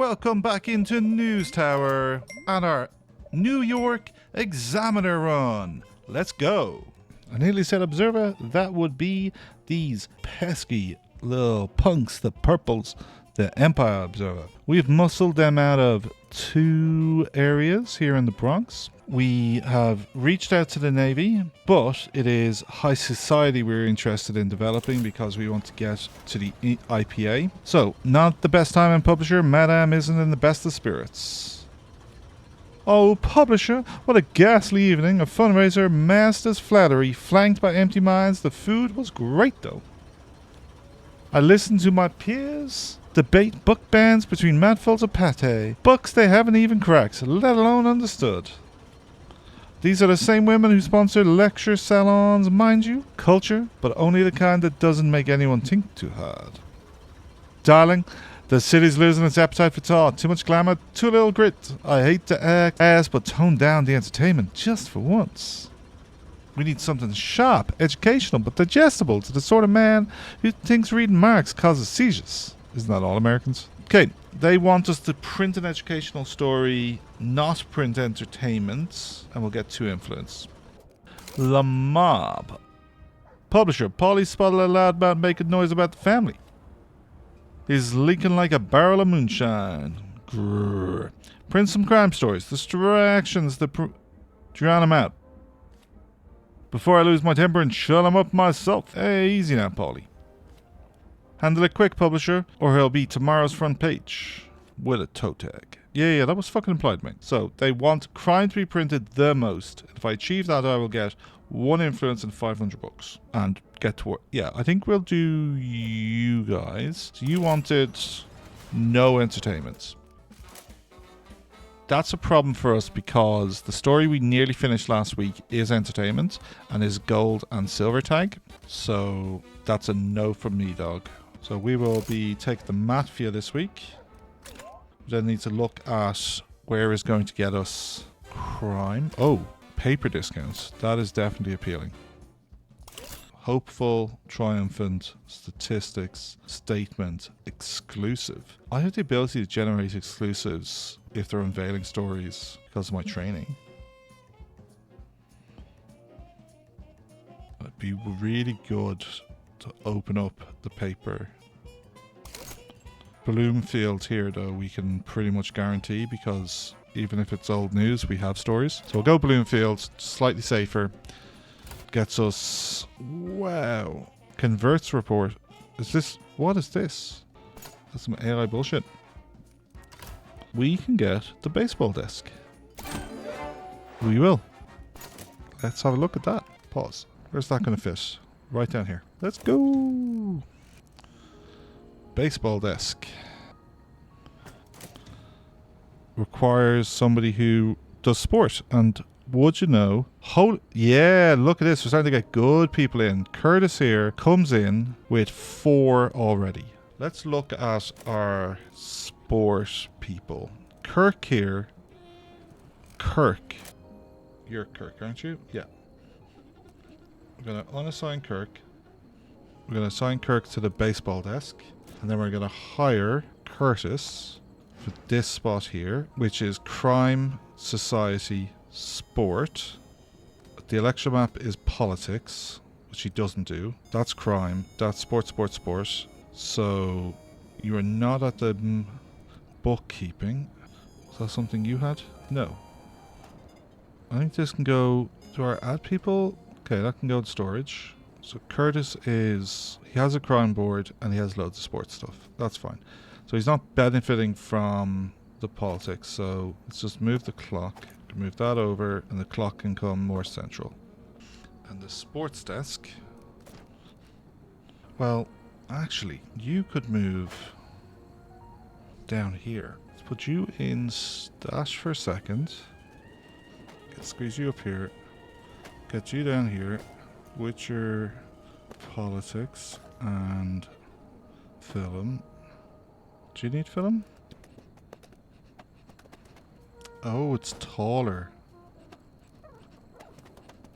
welcome back into Newstower and our New York Examiner run. Let's go. I nearly said Observer. That would be these pesky little punks, the purples, the Empire Observer. We've muscled them out of 2 areas here in the Bronx. We have reached out to the Navy, but it is high society we're interested in developing because we want to get to the IPA. So, not the best time in publisher. Madame isn't in the best of spirits. Oh, publisher, what a ghastly evening. A fundraiser masked as flattery, flanked by empty minds. The food was great, though. I listened to my peers debate book bans between mouthfuls of pate. Books they haven't even cracked, let alone understood. These are the same women who sponsor lecture salons, mind you. Culture, but only the kind that doesn't make anyone think too hard. Darling, the city's losing its appetite for thought. Too much glamour, too little grit. I hate to act ass, but tone down the entertainment just for once. We need something sharp, educational, but digestible to the sort of man who thinks reading Marx causes seizures. Isn't that all Americans? Okay, they want us to print an educational story, not print entertainment, and we'll get 2 influence. The Mob. Publisher, Paulie spotted a loudmouth making noise about the family. He's leaking like a barrel of moonshine. Grrr. Print some crime stories, distractions that drown him out. Before I lose my temper and shut him up myself. Hey, easy now, Paulie. Handle it quick, publisher, or he'll be tomorrow's front page. With a toe tag. Yeah, that was fucking implied, mate. So, they want crime to be printed the most. If I achieve that, I will get 1 influence and 500 bucks. And get to work. Yeah, I think we'll do you guys. So you wanted no entertainment. That's a problem for us because the story we nearly finished last week is entertainment and is gold and silver tag. So that's a no from me, dog. So we will be taking the Mafia this week. We then need to look at where is going to get us crime. Oh, paper discounts. That is definitely appealing. Hopeful, triumphant, statistics, statement, exclusive. I have the ability to generate exclusives if they're unveiling stories because of my training. It'd be really good to open up the paper. Bloomfield here, though, we can pretty much guarantee because even if it's old news, we have stories. So we'll go Bloomfield, slightly safer. Gets us... Wow. Converts report. Is this... What is this? That's some AI bullshit. We can get the baseball desk. We will. Let's have a look at that. Pause. Where's that going to fit? Right down here. Let's go. Baseball desk. Requires somebody who does sport. And would you know... Yeah, look at this. We're starting to get good people in. Curtis here comes in with 4 already. Let's look at our sport people. Kirk here. Kirk. You're Kirk, aren't you? Yeah. We're going to unassign Kirk. We're going to assign Kirk to the baseball desk. And then we're going to hire Curtis for this spot here, which is crime, society, sport. The election map is politics, which he doesn't do. That's crime. That's sport. So you are not at the bookkeeping. Is that something you had? No. I think this can go to our ad people. Okay, that can go to storage. So Curtis is... He has a crime board and he has loads of sports stuff. That's fine. So he's not benefiting from the politics. So let's just move the clock. Move that over and the clock can come more central. And the sports desk... Well, actually, you could move down here. Let's put you in stash for a second. Squeeze you up here. Get you down here with your politics and film. Do you need film? Oh, it's taller.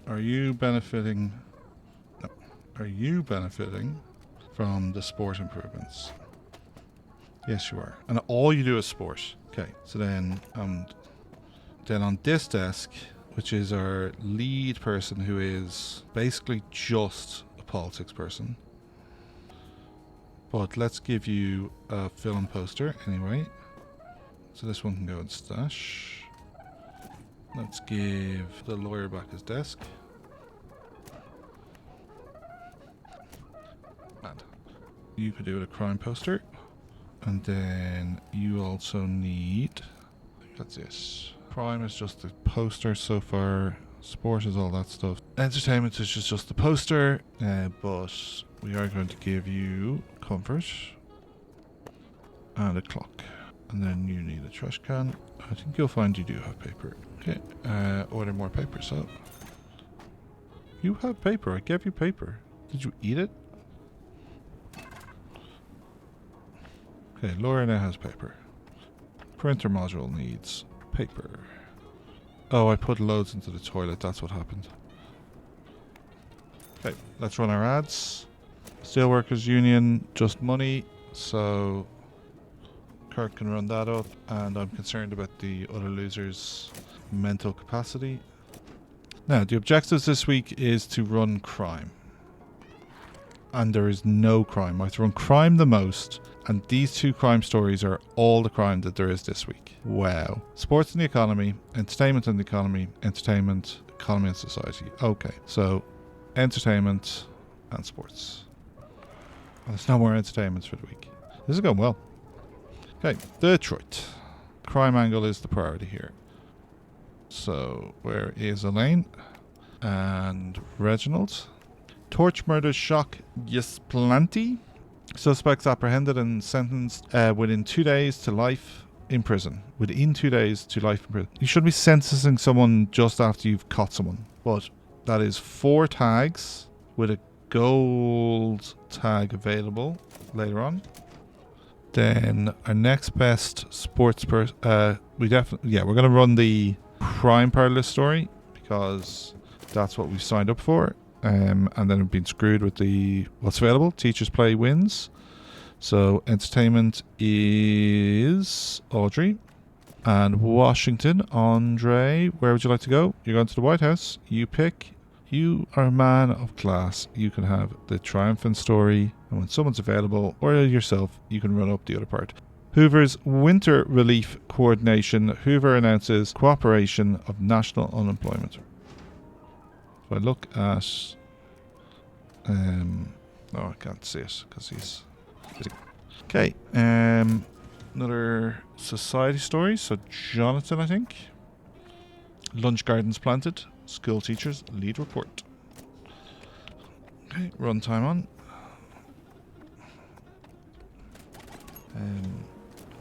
Are you benefiting? No. Are you benefiting from the sport improvements? Yes, you are. And all you do is sport. Okay, so then on this desk, which is our lead person, who is basically just a politics person. But let's give you a film poster anyway. So this one can go in stash. Let's give the lawyer back his desk. And you could do it a crime poster. And then you also need... That's this. Crime is just the poster so far. Sport is all that stuff. Entertainment is just the poster. But we are going to give you comfort. And a clock. And then you need a trash can. I think you'll find you do have paper. Okay, order more paper, so... You have paper, I gave you paper. Did you eat it? Okay, Laura now has paper. Printer module needs paper. Oh, I put loads into the toilet, that's what happened. Okay, let's run our ads. Steelworkers Union, just money, so... Kirk can run that up, and I'm concerned about the other losers' mental capacity. Now, the objectives this week is to run crime. And there is no crime. I have to run crime the most, and these 2 crime stories are all the crime that there is this week. Wow. Sports and the economy, entertainment and the economy, entertainment, economy and society. Okay, so entertainment and sports. And there's no more entertainments for the week. This is going well. Okay, Detroit. Crime angle is the priority here. So, where is Elaine? And Reginald. Torch murders shock Ysplanti. Suspects apprehended and sentenced within 2 days to life in prison. Within 2 days to life in prison. You shouldn't be sentencing someone just after you've caught someone. But that is 4 tags with a gold tag available later on. Then our next best sports person, we're going to run the crime part of this story because that's what we've signed up for. And then we've been screwed with the what's available. Teachers Play wins. So entertainment is Audrey. And Washington, Andre, where would you like to go? You're going to the White House. You pick. You are a man of class. You can have the triumphant story. And when someone's available, or yourself, you can run up the other part. Hoover's Winter Relief Coordination. Hoover announces cooperation of national unemployment. If I look at... I can't see it because he's busy. Okay. Another society story. So Jonathan, I think. Lunch gardens planted. School teachers lead report. Okay, run time on.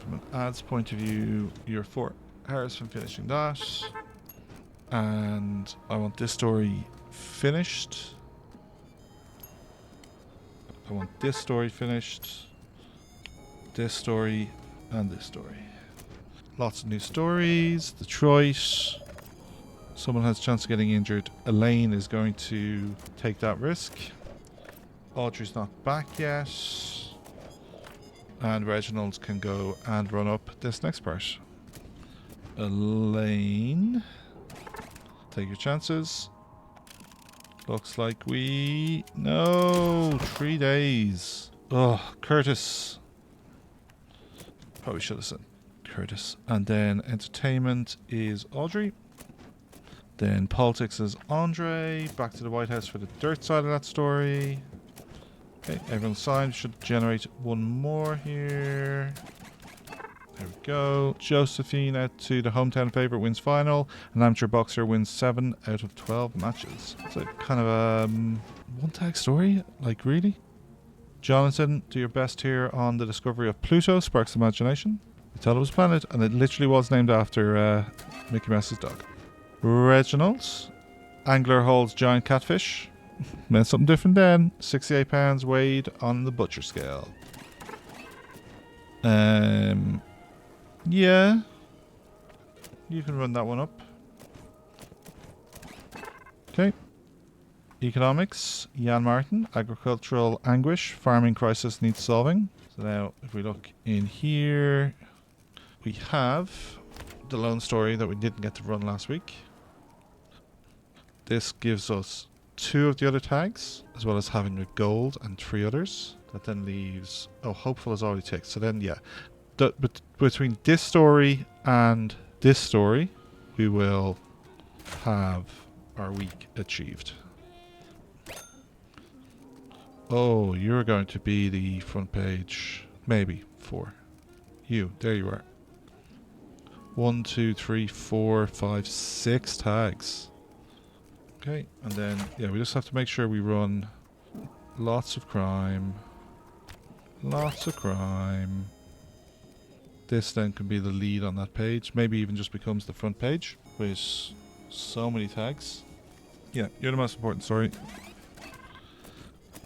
From an ads point of view, you're 4 hours from finishing that. And I want this story finished. I want this story finished. This story and this story. Lots of new stories. Detroit. Someone has a chance of getting injured. Elaine is going to take that risk. Audrey's not back yet. And Reginald can go and run up this next part. Elaine. Take your chances. Looks like we... No! 3 days. Oh, Curtis. Probably should have said Curtis. And then entertainment is Audrey. Then politics is Andre. Back to the White House for the dirt side of that story. Okay, everyone's signed. Should generate 1 more here. There we go. Josephine out to the hometown favourite wins final. An amateur boxer wins 7 out of 12 matches. It's a kind of a 1-tag story. Like, really? Jonathan, do your best here on the discovery of Pluto. Sparks imagination. We thought it was a planet, and it literally was named after Mickey Mouse's dog. Reginald. Angler holds giant catfish. Meant something different then. 68 pounds weighed on the butcher scale. Yeah. You can run that one up. Okay. Economics. Jan Martin. Agricultural anguish. Farming crisis needs solving. So So now, if we look in here, we have the lone story that we didn't get to run last week. This gives us 2 of the other tags, as well as having a gold and 3 others. That then leaves... Oh, hopeful is already ticked. So then, yeah. Between this story and this story, we will have our week achieved. Oh, you're going to be the front page. Maybe 4. You, there you are. 1, 2, 3, 4, 5, 6 tags. Okay, and then, yeah, we just have to make sure we run lots of crime. Lots of crime. This then can be the lead on that page. Maybe even just becomes the front page with so many tags. Yeah, you're the most important story.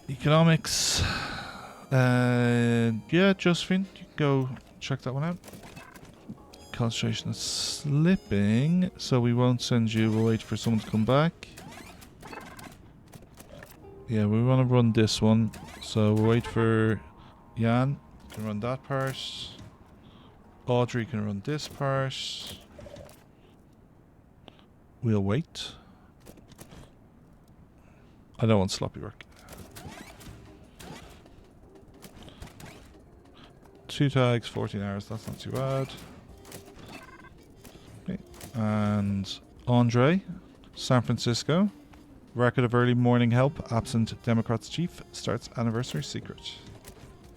Economics. Yeah, Josephine, you can go check that one out. Concentration is slipping, so we won't send you. We'll wait for someone to come back. Yeah, we want to run this one, so we'll wait for Jan. Can run that part. Audrey can run this part. We'll wait. I don't want sloppy work. 2 tags, 14 hours, that's not too bad. Okay. And Andre, San Francisco. Record of early morning help, absent Democrats chief, starts anniversary secret.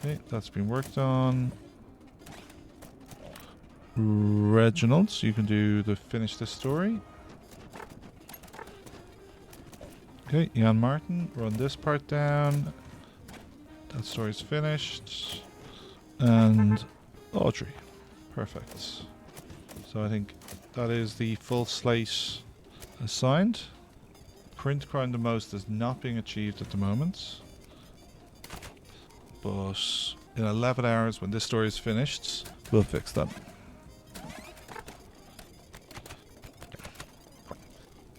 Okay, that's been worked on. Reginald, so you can do the finish this story. Okay, Jan Martin, run this part down. That story's finished. And Audrey. Perfect. So I think that is the full slate assigned. Print crime the most is not being achieved at the moment. But in 11 hours when this story is finished, we'll fix that.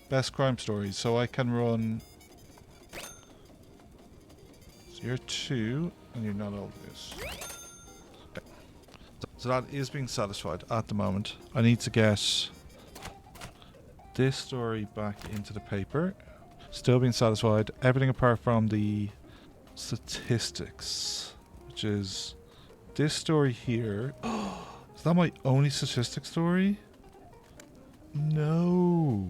Best crime stories. So I can run... So you're 2 and you're not old this. Okay. So that is being satisfied at the moment. I need to get this story back into the paper. Still being satisfied. Everything apart from the statistics, which is this story here. Is that my only statistic story? No.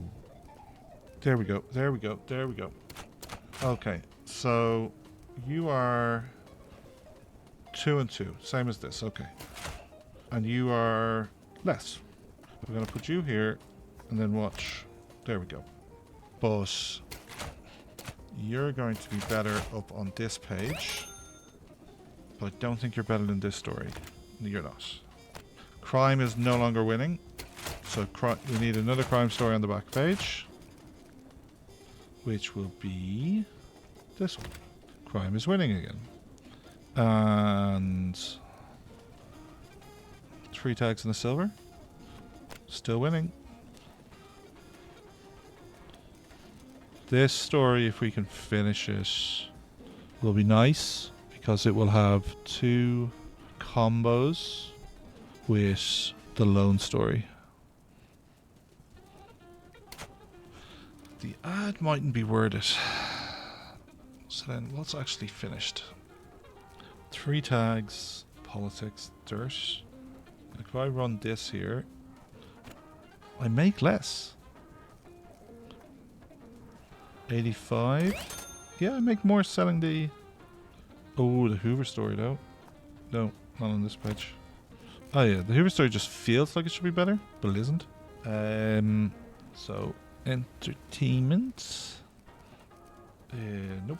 There we go. There we go. There we go. Okay. So you are 2 and 2. Same as this. Okay. And you are less. We're going to put you here and then watch. There we go. But you're going to be better up on this page. But I don't think you're better than this story. You're not. Crime is no longer winning. So we need another crime story on the back page. Which will be this one. Crime is winning again. And 3 tags in the silver. Still winning. This story, if we can finish it, will be nice because it will have 2 combos with the lone story. The ad mightn't be worded. So then, what's actually finished? 3 tags, politics, dirt. If I run this here, I make less. 85. Yeah, I make more selling the... Oh, the Hoover story though. No, not on this page. Oh yeah, the Hoover story just feels like it should be better, but it isn't. So, entertainment. Nope.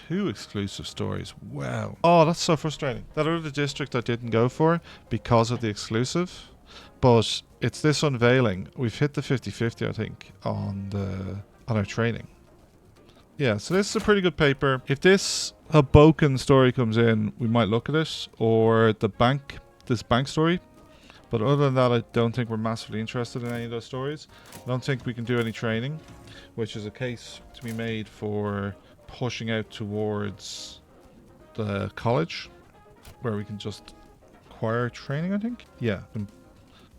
2 exclusive stories. Wow. Oh, that's so frustrating. That other district I didn't go for because of the exclusive. But it's this unveiling. We've hit the 50-50, I think, on our training. Yeah, so this is a pretty good paper. If this Hoboken story comes in, we might look at it. Or this bank story. But other than that, I don't think we're massively interested in any of those stories. I don't think we can do any training, which is a case to be made for pushing out towards the college. where we can just acquire training, I think. Yeah, and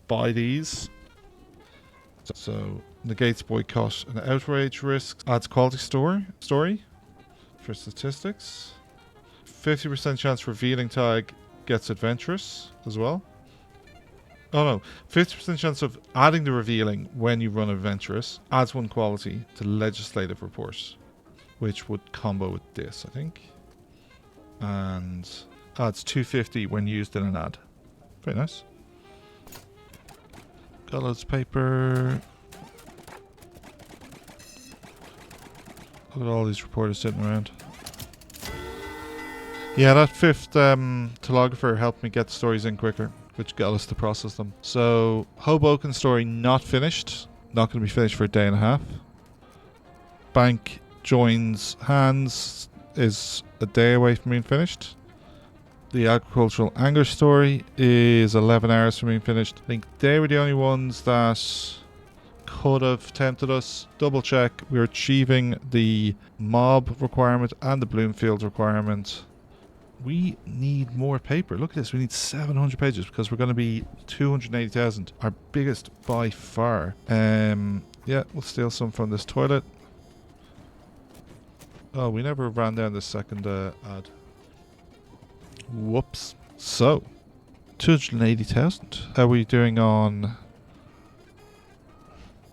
buy these. So negates boycott and outrage risks. Adds quality story for statistics. 50% chance revealing tag gets adventurous as well. Oh no, 50% chance of adding the revealing when you run adventurous adds 1 quality to legislative reports, which would combo with this, I think. And adds 250 when used in an ad. Very nice. Got loads of paper. Look at all these reporters sitting around. Yeah, that 5th telegrapher helped me get stories in quicker, which got us to process them. So, Hoboken story not finished. Not going to be finished for a day and a half. Bank joins hands is a day away from being finished. The agricultural anger story is 11 hours from being finished. I think they were the only ones that could have tempted us. Double check. We're achieving the mob requirement and the Bloomfield requirement. We need more paper. Look at this. We need 700 pages because we're going to be 280,000. Our biggest by far. Yeah, we'll steal some from this toilet. Oh, we never ran down the second ad. Whoops. So, 280,000. How are we doing on...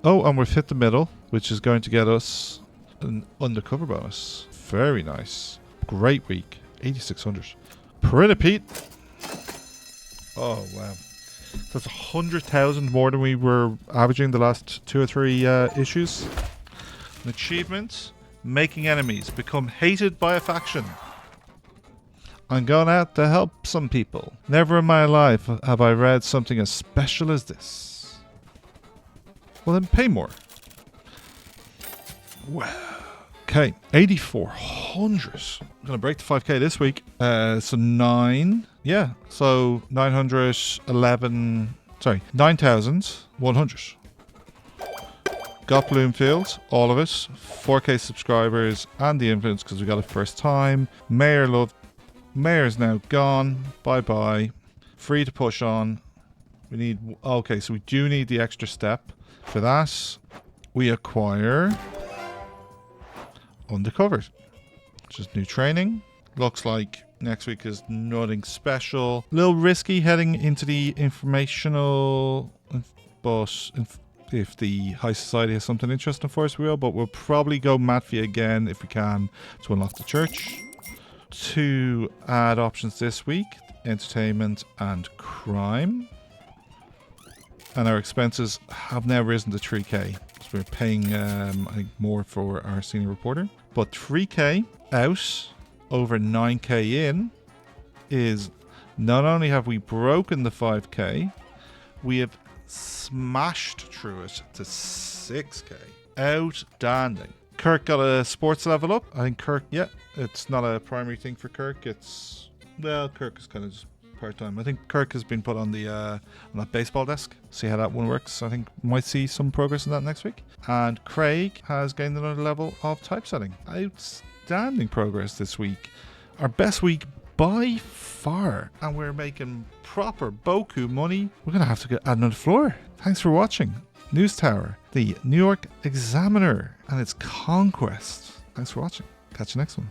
Oh, and we've hit the middle, which is going to get us an undercover bonus. Very nice. Great week. 8,600. Pretty Pete. Oh, wow. That's 100,000 more than we were averaging the last 2 or 3 issues. An achievement. Making enemies. Become hated by a faction. I'm going out to help some people. Never in my life have I read something as special as this. Well, then pay more. Wow. Okay, 8,400. I'm going to break the 5k this week. So 9. Yeah, so 911. Sorry, 9,100. Got Bloomfield, all of it. 4k subscribers and the influence because we got it first time. Mayor's now gone. Bye-bye. Free to push on. We need... Okay, so we do need the extra step. For that, we acquire... Undercover. Just new training. Looks like next week is nothing special. A little risky heading into the informational... But if the high society has something interesting for us, we will. But we'll probably go Mafia again if we can to unlock the church. 2 ad options this week. Entertainment and crime. And our expenses have now risen to 3k. So we're paying, I think, more for our senior reporter. But 3k out, over 9k in, is not only have we broken the 5k, we have smashed through it to 6k. Outstanding. Kirk got a sports level up. I think Kirk, yeah, it's not a primary thing for Kirk. It's, well, Kirk is kind of just part-time. I think Kirk has been put on the on that baseball desk. See how that one works. I think might see some progress in that next week. And Craig has gained another level of typesetting. Outstanding progress this week. Our best week by far. And we're making proper boku money. We're going to have to add another floor. Thanks for watching. Newstower, the New York Examiner and its conquest. Thanks for watching. Catch you next one.